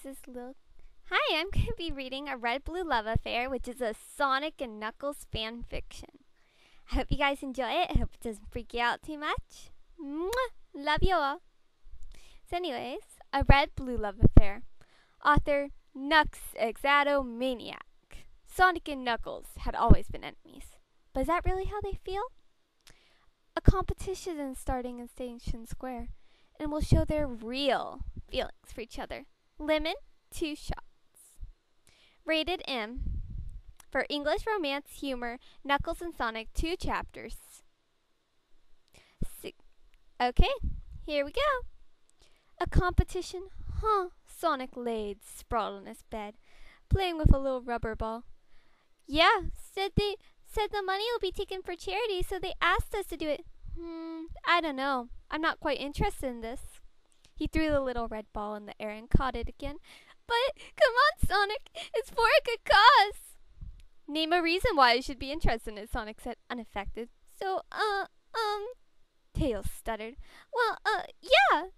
This is Lil. Hi, I'm going to be reading A Red Blue Love Affair, which is a Sonic and Knuckles fan fiction. I hope you guys enjoy it. I hope it doesn't freak you out too much. Mwah! Love you all. So anyways, A Red Blue Love Affair. Author, Maniac. Sonic and Knuckles had always been enemies. But is that really how they feel? A competition is starting in Station Square, and will show their real feelings for each other. Lemon, 2 shots. Rated M. For English romance humor, Knuckles and Sonic, 2 chapters. Okay, here we go. A competition? Huh. Sonic laid sprawled on his bed, playing with a little rubber ball. Yeah, said the money will be taken for charity, so they asked us to do it. I don't know. I'm not quite interested in this. He threw the little red ball in the air and caught it again. But, come on, Sonic. It's for a good cause. Name a reason why I should be interested in it, Sonic said, unaffected. So, Tails stuttered. Well, yeah.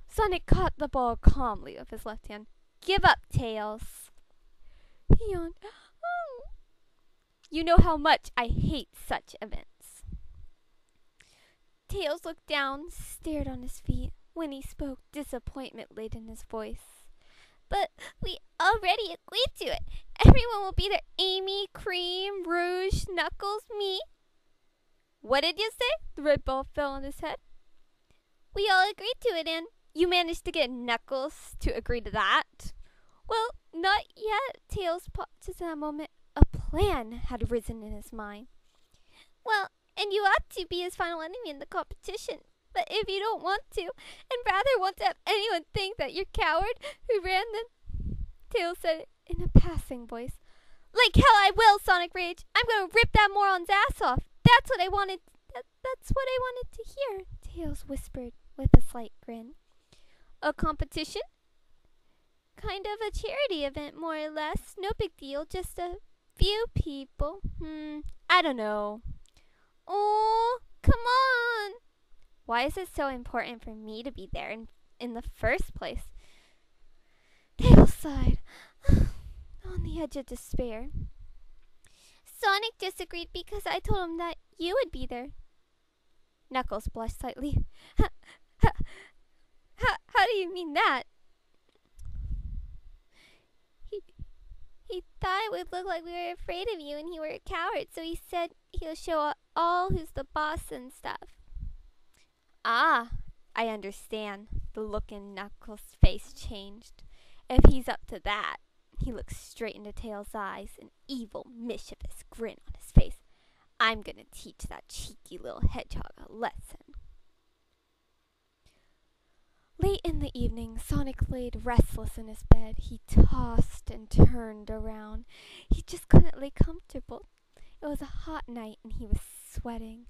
Sonic caught the ball calmly with his left hand. Give up, Tails. He yawned. You know how much I hate such events. Tails looked down, stared on his feet. When he spoke, disappointment laid in his voice. But we already agreed to it. Everyone will be there. Amy, Cream, Rouge, Knuckles, me. What did you say? The red ball fell on his head. We all agreed to it, and you managed to get Knuckles to agree to that? Well, not yet. Tails paused at that moment. A plan had risen in his mind. Well, and you ought to be his final enemy in the competition. But if you don't want to, and rather want to have anyone think that you're coward who ran, then Tails said in a passing voice. Like hell I will, Sonic raged. I'm going to rip that moron's ass off. That's what I wanted. That's what I wanted to hear, Tails whispered with a slight grin. A competition? Kind of a charity event, more or less. No big deal, just a few people. I don't know. Oh, come on. Why is it so important for me to be there in the first place? Tails sighed, on the edge of despair. Sonic disagreed because I told him that you would be there. Knuckles blushed slightly. How do you mean that? He thought it would look like we were afraid of you and you were a coward, so he said he'll show all who's the boss and stuff. Ah, I understand. The look in Knuckles' face changed. If he's up to that, he looked straight into Tails' eyes, an evil, mischievous grin on his face. I'm going to teach that cheeky little hedgehog a lesson. Late in the evening, Sonic laid restless in his bed. He tossed and turned around. He just couldn't lay comfortable. It was a hot night and he was sweating.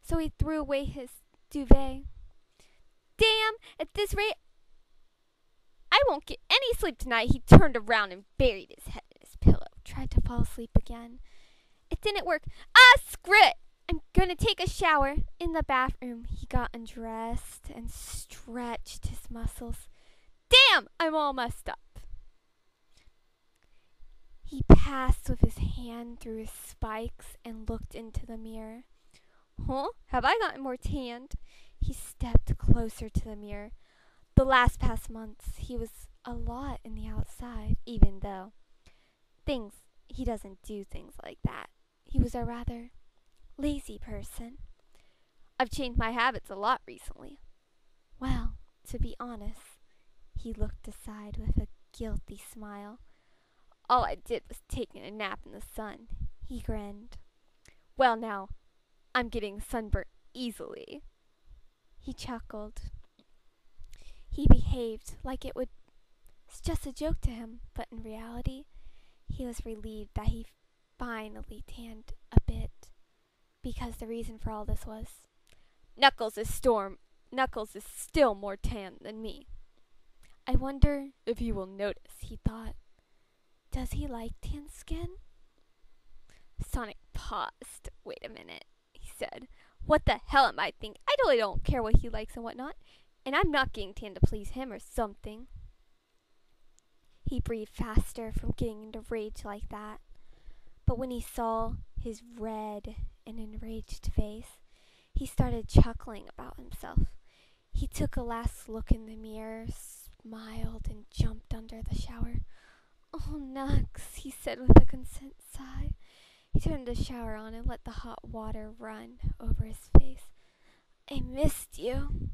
So he threw away his duvet. Damn, at this rate, I won't get any sleep tonight. He turned around and buried his head in his pillow. Tried to fall asleep again. It didn't work. Screw it. I'm gonna take a shower. In the bathroom, he got undressed and stretched his muscles. Damn, I'm all messed up. He passed with his hand through his spikes and looked into the mirror. Huh? Have I gotten more tanned? He stepped closer to the mirror. The last past months, he was a lot in the outside, even though he doesn't do things like that. He was a rather lazy person. I've changed my habits a lot recently. Well, to be honest, he looked aside with a guilty smile. All I did was taking a nap in the sun. He grinned. Well now, I'm getting sunburnt easily. He chuckled. He behaved like it was just a joke to him, but in reality, he was relieved that he finally tanned a bit, because the reason for all this was, Knuckles is still more tan than me. I wonder if he will notice, he thought. Does he like tan skin? Sonic paused. Wait a minute, he said. What the hell am I thinking? I really don't care what he likes and whatnot. And I'm not getting tan to please him or something. He breathed faster from getting into rage like that. But when he saw his red and enraged face, he started chuckling about himself. He took a last look in the mirror, smiled, and jumped under the shower. "Oh, Nux," he said with a content sigh. He turned the shower on and let the hot water run over his face. "I missed you."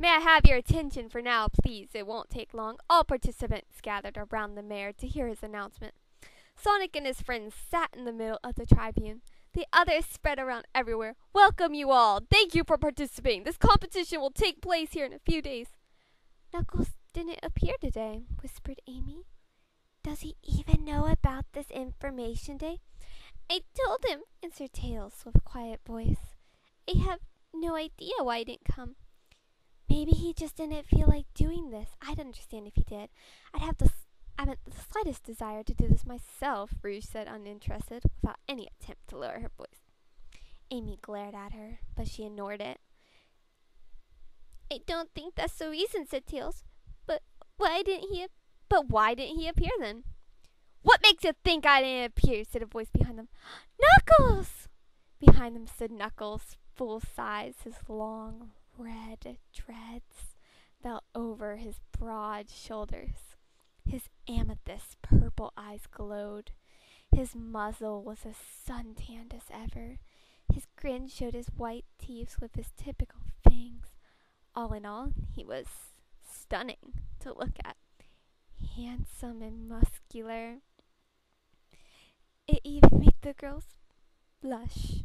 "May I have your attention for now, please? It won't take long." All participants gathered around the mayor to hear his announcement. Sonic and his friends sat in the middle of the tribune. The others spread around everywhere. "Welcome you all. Thank you for participating. This competition will take place here in a few days." "Knuckles didn't appear today," whispered Amy. "Does he even know about this information day?" "I told him," answered Tails with a quiet voice. "I have no idea why he didn't come." "Maybe he just didn't feel like doing this. I'd understand if he did. I haven't the slightest desire to do this myself," Rouge said, uninterested, without any attempt to lower her voice. Amy glared at her, but she ignored it. "I don't think that's the reason," said Tails. But why didn't he appear then?" "What makes you think I didn't appear?" said a voice behind them. "Knuckles!" Behind them stood Knuckles, full size. His long red dreads fell over his broad shoulders. His amethyst purple eyes glowed. His muzzle was as suntanned as ever. His grin showed his white teeth with his typical fangs. All in all, he was stunning to look at. Handsome and muscular. It even made the girls blush.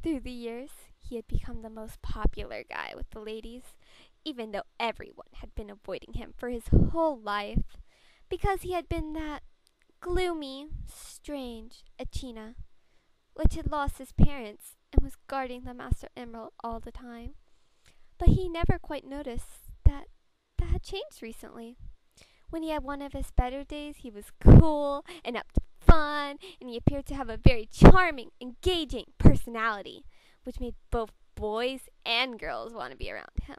Through the years, he had become the most popular guy with the ladies, even though everyone had been avoiding him for his whole life, because he had been that gloomy, strange Echina, which had lost his parents and was guarding the Master Emerald all the time. But he never quite noticed that had changed recently. When he had one of his better days, he was cool and up to fun, and he appeared to have a very charming, engaging personality, which made both boys and girls want to be around him.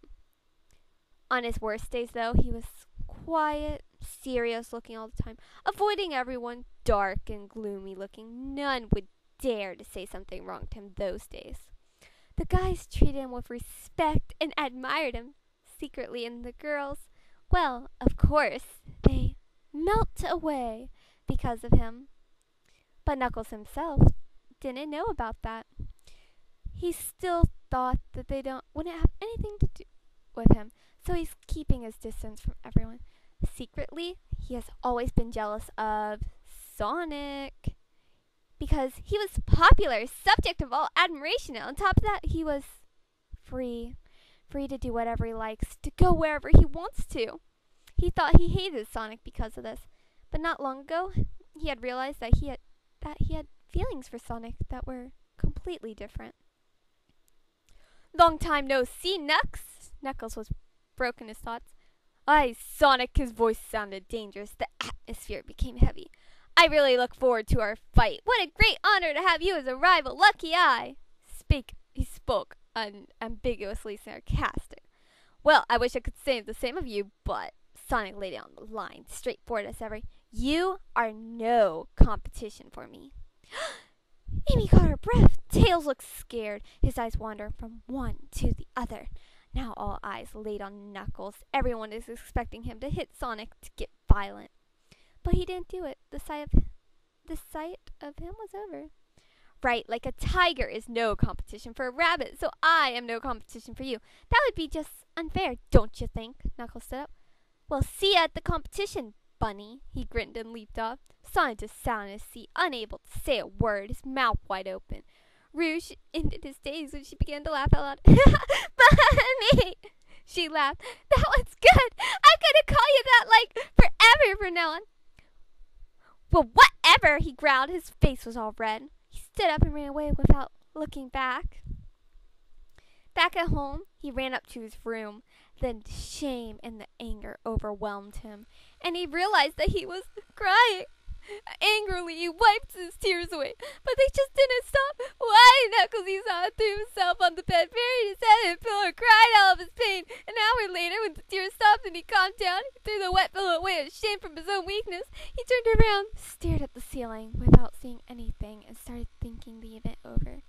On his worst days, though, he was quiet, serious looking all the time, avoiding everyone, dark and gloomy looking. None would dare to say something wrong to him those days. The guys treated him with respect and admired him secretly, and the girls, well, of course, they melt away because of him. But Knuckles himself didn't know about that. He still thought that they wouldn't have anything to do with him, so he's keeping his distance from everyone. Secretly, he has always been jealous of Sonic, because he was popular, subject of all admiration, and on top of that, he was free to do whatever he likes, to go wherever he wants to. He thought he hated Sonic because of this, but not long ago, he had realized that he had feelings for Sonic that were completely different. "Long time no see, Nux." Knuckles was broke in his thoughts. "Aye, Sonic," his voice sounded dangerous. The atmosphere became heavy. "I really look forward to our fight. What a great honor to have you as a rival. Lucky I." He spoke unambiguously sarcastic. "Well, I wish I could say the same of you, but," Sonic laid it on the line, straightforward as ever, "you are no competition for me." Amy caught her breath. Tails looked scared. His eyes wandered from one to the other. Now all eyes laid on Knuckles. Everyone is expecting him to hit Sonic to get violent. But he didn't do it. The sight of him was over. "Right, like a tiger is no competition for a rabbit, so I am no competition for you. That would be just unfair, don't you think?" Knuckles stood up. "Well, see ya at the competition, Bunny." He grinned and leaped off. Sonic just sat on his seat, unable to say a word, his mouth wide open. Rouge ended his days when she began to laugh out loud. "Bunny!" She laughed. "That was good. I'm gonna call you that, like, forever from now on." "Well, whatever," he growled. His face was all red. He stood up and ran away without looking back. Back at home, he ran up to his room. Then shame and the anger overwhelmed him, and he realized that he was crying. Angrily, he wiped his tears away, but they just didn't stop. Why, Knuckles, he saw, threw himself on the bed, buried his head in the pillow, and cried out of his pain. An hour later, when the tears stopped and he calmed down, he threw the wet pillow away in shame from his own weakness. He turned around, stared at the ceiling without seeing anything, and started thinking the event over.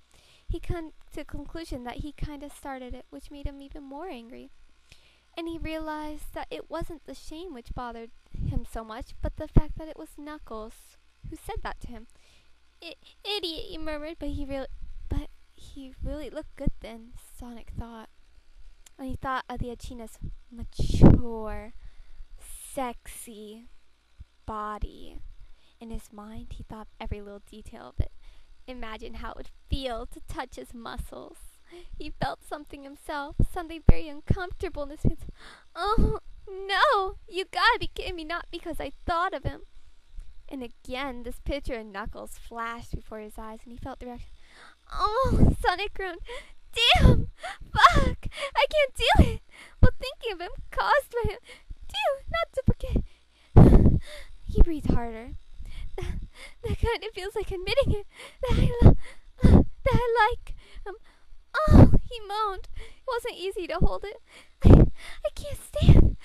He came to the conclusion that he kind of started it, which made him even more angry. And he realized that it wasn't the shame which bothered him so much, but the fact that it was Knuckles who said that to him. Idiot, he murmured, but he really looked good then, Sonic thought. And he thought of the Echina's mature, sexy body. In his mind, he thought of every little detail of it. Imagined how it would feel to touch his muscles. He felt something himself, something very uncomfortable in his pants. Oh, no, you gotta be kidding me, not because I thought of him. And again, this picture of Knuckles flashed before his eyes, and he felt the reaction. Oh, Sonic groaned. Damn, fuck, I can't do it. Well, thinking of him, caused by him, not to forget. He breathed harder. That kind of feels like admitting it, that I like him. Oh, he moaned. It wasn't easy to hold it. I can't stand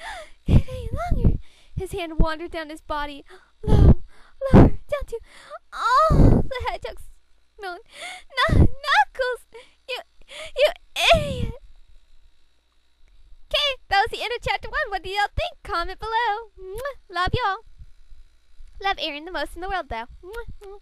it any longer. His hand wandered down his body, lower, down to... Oh, the hedgehog moaned. Knuckles, you idiot. Okay, that was the end of chapter 1. What do y'all think? Comment below. Mwah. Love y'all. Love Aaron the most in the world, though. Mwah.